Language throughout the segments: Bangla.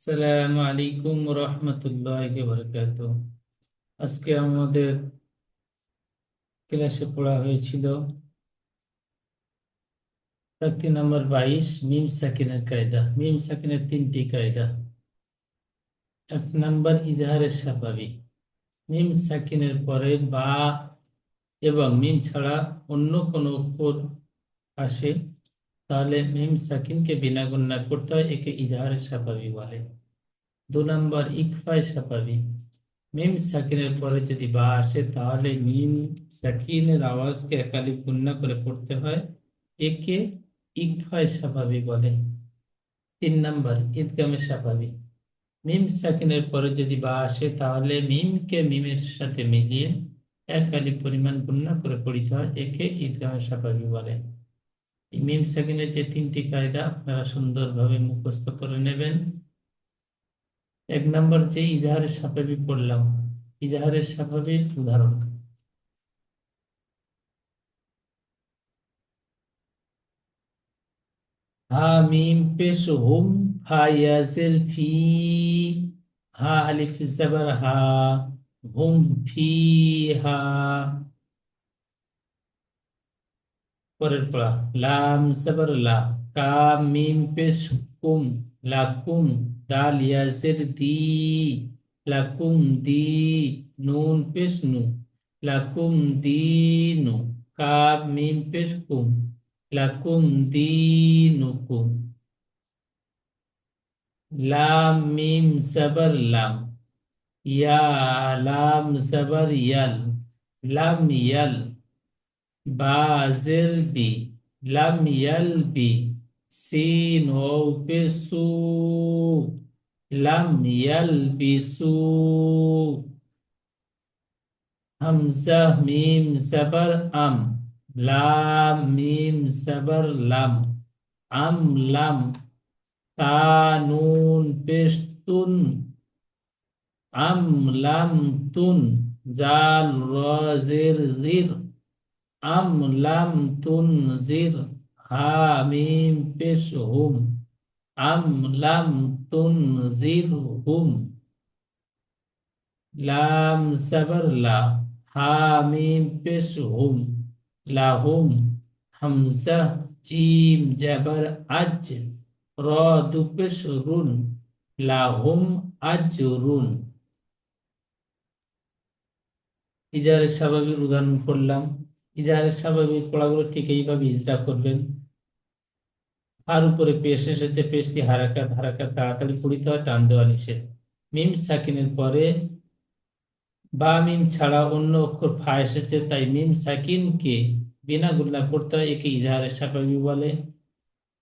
আসসালামু আলাইকুম রহমতুল্লাহি বারাকাতুহু। আজকে আমাদের ক্লাসে পড়া হয়েছিল ব্যক্তি নম্বর 22 মিম সাকিনের কায়দা। মিম সাকিনের তিনটি কায়দা। 1 নম্বর ইজহারের স্বাভাবিক। মিম সাকিনের পরে বা এবং মিম ছাড়া অন্য কোনো অক্ষর আসে, তাহলে মিম সাকিনকে বিনা গুণনা করতে হয়, একে ইজহারের স্বাভাবিক বলে। 2 নম্বর ইকফায় স্বাভাবিক। মিম সাকিনের পরে যদি বা আসে, তাহলে মিম সাকিনের আওয়াজকে একালিপ গুণনা করে পড়তে হয়, একে ইকফায় স্বাভাবিক বলে। 3 নম্বর ইদগামে স্বাভাবিক। মিম সাকিনের পরে যদি বা আসে, তাহলে মিমকে মিমের সাথে মিলিয়ে একালিপ পরিমাণ গুণনা করে পড়তে হয়, একে ইদগামে স্বাভাবিক বলে। এই মিম সাকিনের যে তিনটি কায়দা আপনারা সুন্দরভাবে মুখস্থ করে নেবেন। 1 নম্বর যে ইজাহারের স্বাভাবিক পড়লাম, ইজাহারের স্বাভাবিক উদাহরণ: হা মিম পেশ হুম, হা ইয়াজের ফি, হা আলিফ জবর হা, হুম ফি হা। পরের পড়া: লাম জবর লা, কাম মিম পেশ কুম, লাকুম, দাল ইয়াজের দি, লাকুম দি, নুন পেশ নু, লাকুম দিনু, কাব মিম পেশ কুম, লাকুম দিনুকুম। লাম মিম জবর লাম, ইয়া লাম জবর ইয়াল, লাম ইয়াল, বা জের বি, লাম ইয়াল বি, সিন ওয়াও পেশ সু, লাম ইয়াল বিসু। হামজা মিম জবর আম, লাম মিম জবর লাম, আম লাম, তা নুন পেশ তুন, আম লাম তুন, জাল র জের জির, আম লাম তুন জির, হা মিম পেশ হুম, আম লাম তুন জির হুম। লাম জবর লা, হা মিম পেশ হুম, লাহুম। হামজা জিম জবর আজ, র দু পেশ রুন, লাহুম আজরুন। ইজাহারের স্বাভাবিক উদাহরণ করলাম। ইজাহারের স্বাভাবিক পড়াগুলো ঠিক এইভাবে ইজরা করবেন। আর উপরে পেশ এসেছে, পেশটি হারাকাত, হারাকাত তাড়াতাড়ি পড়িতে হয়, টান দেওয়া নিষেধ। মিম সাকিনের পরে বা মিম ছাড়া অন্য অক্ষর ফা এসেছে, তাই মিম সাকিনকে বিনা গুণনা করতে হয়, একে ইজহারের স্বাভাবিক বলে।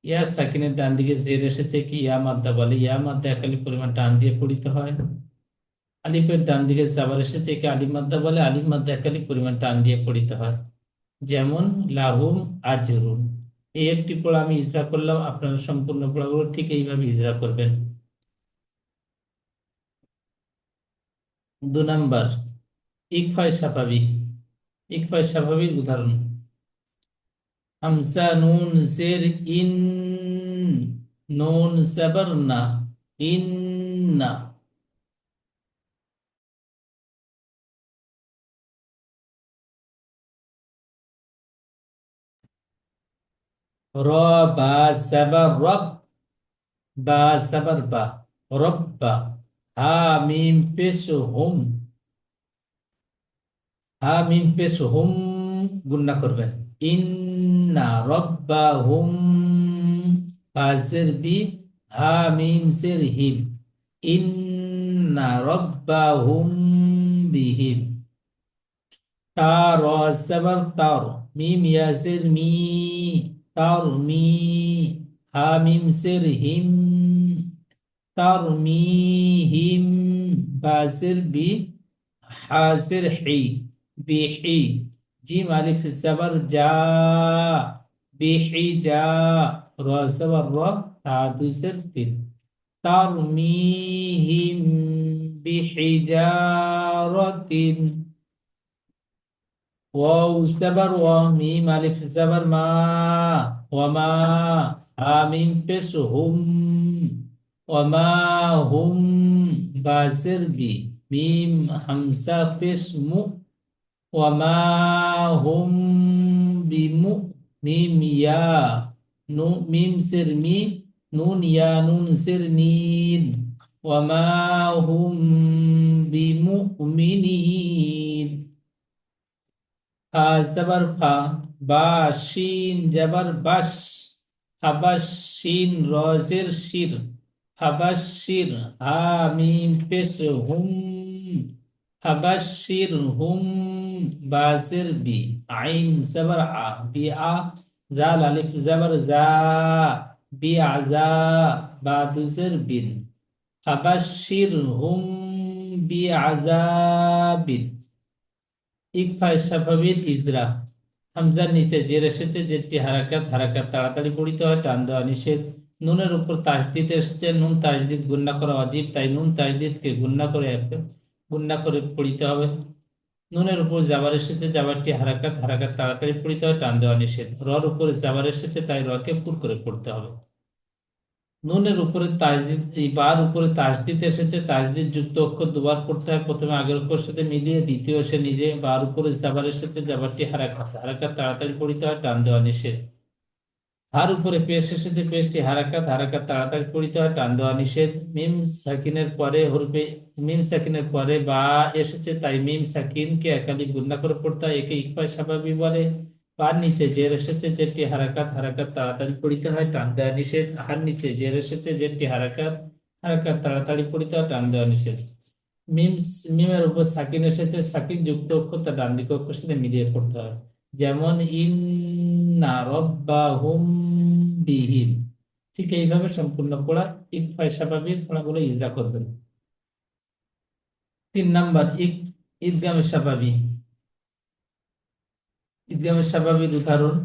ইয়া সাকিনের ডান দিকে জের এসেছে, কি ইয়া মাদ্দা বলে। ইয়া মাদ্দা একালি পরিমাণ টান দিয়ে পড়িতে হয়। আলিফের ডান দিকে জাবার এসেছে, একে আলিফ মাদ্দা বলে। আলিফ মাদ্দা একালি পরিমাণ টান দিয়ে পড়িতে হয়। যেমন লাহুম আজরুন। এই একটি পড়া আমি ইজরা করলাম, আপনারা সম্পূর্ণ পড়াগুলো ঠিক এইভাবে ইজরা করবেন। 2 নম্বর ইকফায় স্বাভাবিক। ইকফায় স্বাভাবিক উদাহরণ: হামজা নুন জের ইন, নুন জবর না, ইন্না। র বা জবর রব, বা জবর বা, রব্বা। হা মিম পেশ হুম, হা মিম পেশ হুম গুণনা করবেন। ইন্না রব্বা হুম, ফাজের বি, হা মিম জের হিম, ইন্না রব্বা হুম বিহিম। তার জবর তার, মিম ইয়াজের মি, তার মি, হা মিম জের হিম, তার মি হিম, বাজের বি, হাজের হি, বিহি। জিম আলিফ জবর জা, বিহি যা, র জবর র, তা দুজের তিন, তার মিহিম বিহিজারতিন। ওয়াও জবর ওয়া, মিম আলিফ জবর মা, ওয়ামা, হা মিম পেশ হুম, ওয়ামা হুম বাজের বি, মিম হামজা পেশ মু, ওয়ামা হুম বিমু, মিম ইয়া, নু মিম সের মি, নুন ইয়া নুন সের নিন, ওয়ামা হুম বিমুমিনিন। ফা জবর ফা, বা শিন জবর বাশ, হাবাস শিন রজের শির, হাবাশির, হা মিম পেশ হুম, হাবাশির হুম, বাজের বি, আইন জবর আ, বি আ, জাল আলিফ জবর জা, বি আজা, বা দুজের বিন, হাবাশির হুম বি আজাবিন। ইকফা স্বাভাবিক ইজরা, হামজার নিচে জের এসেছে, জেরটি হারাকাত, হারাকাত তাড়াতাড়ি পড়িতে হয়, টান দেওয়া নিষেধ। নুনের উপর তাসদিদ এসেছে, নুন তাসদিদ গুণনা করা অজীব, তাই নুন তাসদিদকে গুণনা করে পড়িতে হবে। নুনের উপর জাবার এসেছে, জাবারটি হারাকাত, হারাকাত তাড়াতাড়ি পড়িতে হয়, টান দেওয়া নিষেধ। রর উপরে জাবার এসেছে, তাই রকে পুর করে পড়তে হবে। নুনের উপরে তাজদিদ, এই বার উপরে তাজদিদ এসেছে, তাজদিদ যুক্ত অক্ষর দুবার পড়তে হয়, প্রথমে আগের অক্ষর সাথে মিলিয়ে, দ্বিতীয় সে নিজে। বার উপরে জাবার এসেছে, জাবারটি হারাকাত, হারাকাত তাড়াতাড়ি পড়িতে হয়, টান দেওয়া নিষেধ। হার উপরে পেশ এসেছে, পেশটি হারাকাত, হারাকাত তাড়াতাড়ি পড়িতে হয়, টান দেওয়া নিষেধ। মিম সাকিনের পরে বা এসেছে, তাই মিম সাকিনকে একাধিক গুণনা করে পড়তে হয়, একে ইকফা স্বাভাবিক বলে। পার নিচে জের এসেছে, জেরটি হারাকাত, হারাকাত তাড়াতাড়ি পড়িতে হয়, টান দেওয়া নিষেধ। হার নিচে জের এসেছে, জেরটি হারাকাত, হারাকাত তাড়াতাড়ি পড়িতে হয়, টান দেওয়া নিষেধ। মিম, মিমের উপর সাকিন এসেছে, সাকিন যুক্ত অক্ষর তার ডান দিকে অক্ষর সাথে মিলিয়ে পড়তে হয়। যেমন ইন্না রব্বাহুম বিহিম। ঠিক এইভাবে সম্পূর্ণ পড়া, ইকফায় স্বাভাবিক পড়াগুলো ইজরা করবেন। 3 নাম্বার ঈদগামে স্বাভাবিক। ঈদগামে স্বাভাবিক উদাহরণ,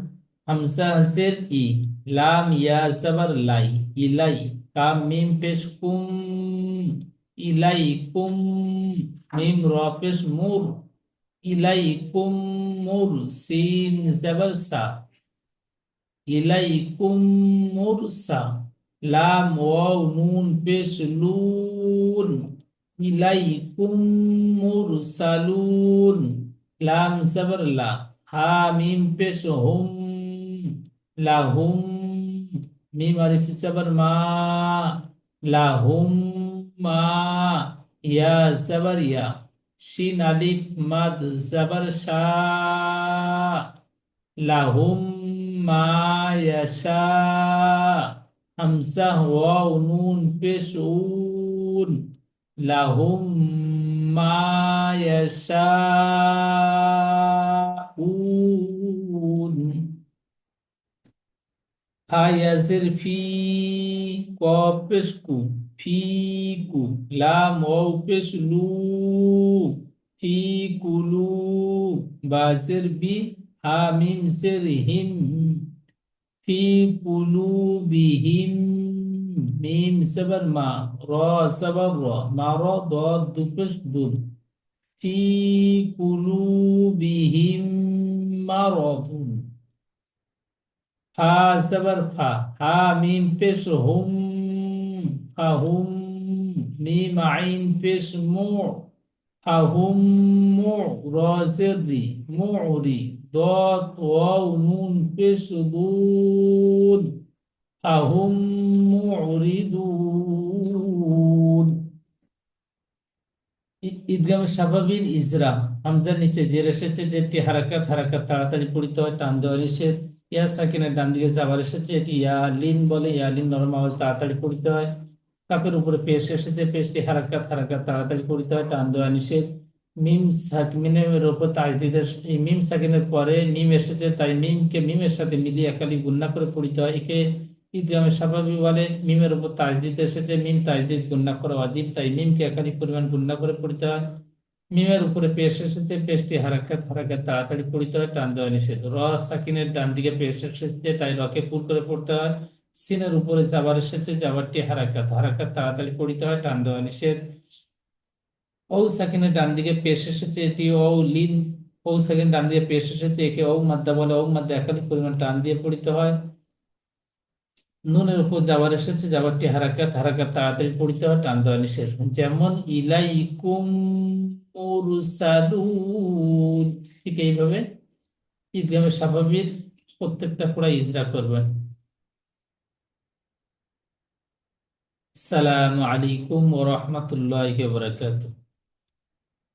হামজা হাসের ই, লাম ইয়া জাবার লাই, ইলাই, কাম মিম পেশ কুম, ইলাই কুম, মিম র পেশ মুর, ইলাই কুম মুর, সিন জাবার সা, ইলাইকুম মুরসা, লাম ওয়াও নুন পেশ লুন, ইলাইকুম মুরসালুন, লাম জবর লা, হা মিম পেশ হুম, লাহুম, মিম আলিফ জবর মা, লাহুম মা, ইয়া জবর ইয়া, শিন আলিফ মাদ জবর শা, লাহুম মা ইয়াশা, হামজা ওয়াও নুন পেশ উন, লাহুম মা ইয়াশাউন। হায়াজের ফি, কফ পেশ কু, ফি কু, লাম ওয়াও পেশ লু, ফি কুলু, বাজের বি, হা মিম জের হিম, ফি কুলুবিহিম, মিম জবর মা, র জবর র, মা র, দদ দুপেশ দুদ, ফি কুলুবিহিম মারাদুন। ফা জবর ফা, হা মিম পেশ হুম, ফাহুম, মিম আইন পেশ মু, ফাহুম মু, র জের রি, মুরি, দদ ওয়াও নুন পেশ দুদ, ফাহুম মুরিদুন। ঈদগাম স্বাভাবিক ইজরা, হামজার নিচে জের এসেছে, যেটি হারাকাত, হারাকাত তাড়াতাড়ি পড়িতে হয়, টান দেওয়া নিষেধ। ইয়া সাকিনের ডান দিকে জাবার এসেছে, এটি ইয়া লিন বলে, ইয়া লিন নরম আওয়াজ, তাড়াতাড়ি পড়িতে হয়। কাপের উপরে পেশ এসেছে, পেশটি হারাকাত, হারাকাত তাড়াতাড়ি পড়িতে হয়, টান দেওয়া নিষেধ। মিম সাকিনের উপর তাজদিদের, এই মিম সাকিনের পরে মিম এসেছে, তাই মিমকে মিমের সাথে মিলিয়ে একালি গুণনা করে পড়িতে হয়, একে ঈদগামে স্বাভাবিক বলে। মিমের উপর তাজদিদ এসেছে, মিম তাজদিদ গুণনা করা ওয়াজিব, তাই মিমকে একাধিক পরিমাণ গুণনা করে পড়িতে হয়। মিমের উপরে পেশ এসেছে, পেশটি হারাকাত, হারাকাত তাড়াতাড়ি পড়িতে হয়, টান দেওয়া নিষেধ। র সাকিনের ডান দিকে পেশ এসেছে, তাই রকে পুর করে পড়তে হয়। সিনের উপরে জাবার এসেছে, জাবারটি হারাকাত, হারাকাত তাড়াতাড়ি পড়িতে হয়, টান দেওয়া নিষেধ। ও সাকিনের ডান দিকে পেশ এসেছে, এটি ও লিন, ও সাকিন ডান দিকে পেশ এসেছে, একে ও মাদ্দা বলে, ও মাদ্দা একাধিক পরিমাণ টান দিয়ে পড়িতে হয়। নুনের উপর যাবার এসেছে, যাবারটি হারাকাত, হারাকাত তাড়াতাড়ি পড়তে হয়, টান দেওয়া নিষেধ। যেমন ইলাইকুম মুরসালুন, ঠিক এইভাবে ঈদগামে স্বাভাবিক প্রত্যেকটা পড়া ইজরা করবেন। আসসালামু আলাইকুম ওয়া রাহমাতুল্লাহি ওয়া বারাকাতুহু।